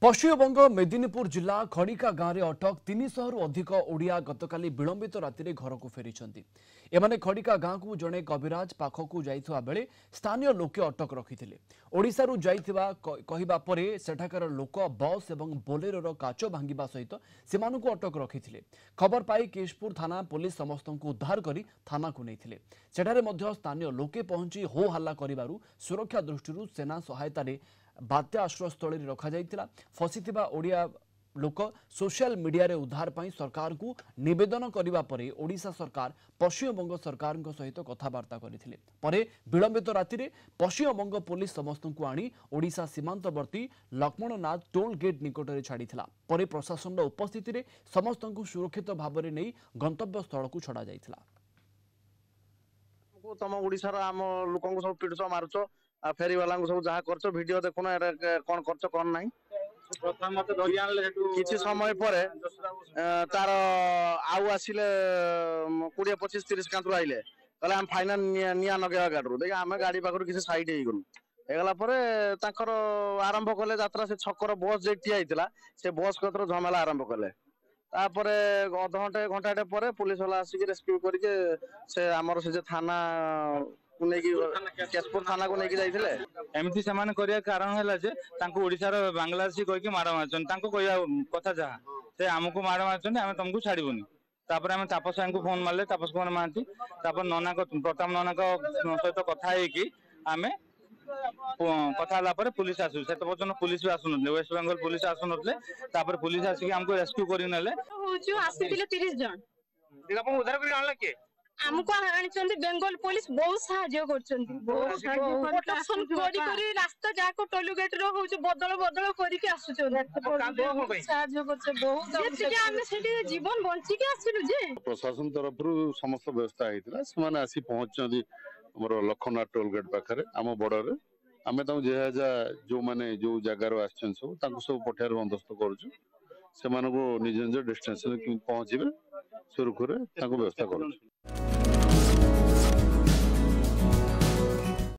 पश्चिमबंग मेदिनीपुर जिला खड़िका गाँव में अटक 300 रु अधिक ओडिया गतकाली विलंबित राति घर को फेरी एमाने खड़िका गाँव को जड़े कविराज पाखक जाइथिबा बेले स्थानीय लोके अटक रखिथिले। ओडिशारू जाइथिबा कहिबा परे सेठाकार लोक बस एवं बोलेरोर काच भांगिबा सहित सेमानकु अटक रखिथिले। खबर पाई केशपुर थाना पुलिस समस्तंकु उद्धार करी थाना को नैथिले। सेठारे मध्य स्थानीय लोके पहुंची हो हल्ला करिबारु सुरक्षा दृष्टिरू सेना सहायतारे बात्या आश्रयस्थल रखा जाइतिला। फसिथिबा ओडिया लोक सोशल मीडिया रे उद्धार पाई सरकार को निवेदन करिबा परे ओडिशा सरकार पश्चिमबंग सरकार सहित कथबार्ता करथिले। परे विलंबित राति रे पश्चिमबंग पुलिस समस्तंकु आनी ओडिशा सीमांतवर्ती लक्ष्मणनाथ टोल गेट निकट रे छाड़ीथिला। परे प्रशासन उपस्थिति रे समस्तंकु सुरक्षित भाव में नहीं गंतव्य स्थल को छड़ा जाइथिला। तुम ओडिशा रो आम लोकन सब पीड़ित मारुच फेरी वाला सब जहाँ कर वीडियो देखुन कौन कर कौन ना किसी समय पर तार आउ आसिले 20-25-30 कांतरू आइले कहले हम फाइनल निया नगेवा गाड़ू देख आम गाड़ी पाखर किसी साइड होगला आरंभ कले यात्रा से छकर बस जे ठिया होता से बस कतर झमेला आरंभ कले तापरे अधघंटे घंटाटे पर पुलिस वाला आसिक रेस्क्यू करके से आमर से थाना केशपुर थाना को लेकिन जाइथिले। एमती सेमान करिया कारण हैला जे तांको ओडिसा रो बांग्लादेशी कहि के मार मारछन तांको कहिया कथा जा से हमको मार मारछन हम तुमको छाड़ीबोनी। तापर हम तापस को फोन मारले तापस कुमार महांती तापर नना को प्रताप नना को सहित कथा है कि आमे कथा हला पर पुलिस आसु से तो पुलिस भी आसु न वेस्ट बंगाल पुलिस आसु नतले तापर पुलिस आसी हमको रेस्क्यू करि नले होजु आसीतिले 30 जन दिगा अपन उधार करि आनला के हमको आनिचंदी बेंगल पुलिस बहुत सहायता करचंदी बहुत प्रोटेक्शन करी रास्ता जाको टोल गेट रो होजु बदल बदल करी के आसुचंदी सहायता करछ बहुत जे हम सेठी जीवन बंची के आसिलु जे प्रशासन तरफ रु समस्त व्यवस्था हेतिला समान आसी पहुंचचंदी हमर लखननाथ टोल गेट पाखरे आम बॉर्डर आमे ताऊ जेहा जो माने जो जगार आछन सब तांको सब पठार बंदोबस्त करूछु सेमानको निज निज डेस्टिनेशन पहुंचीबे सुरखुरे तांको व्यवस्था करूछु।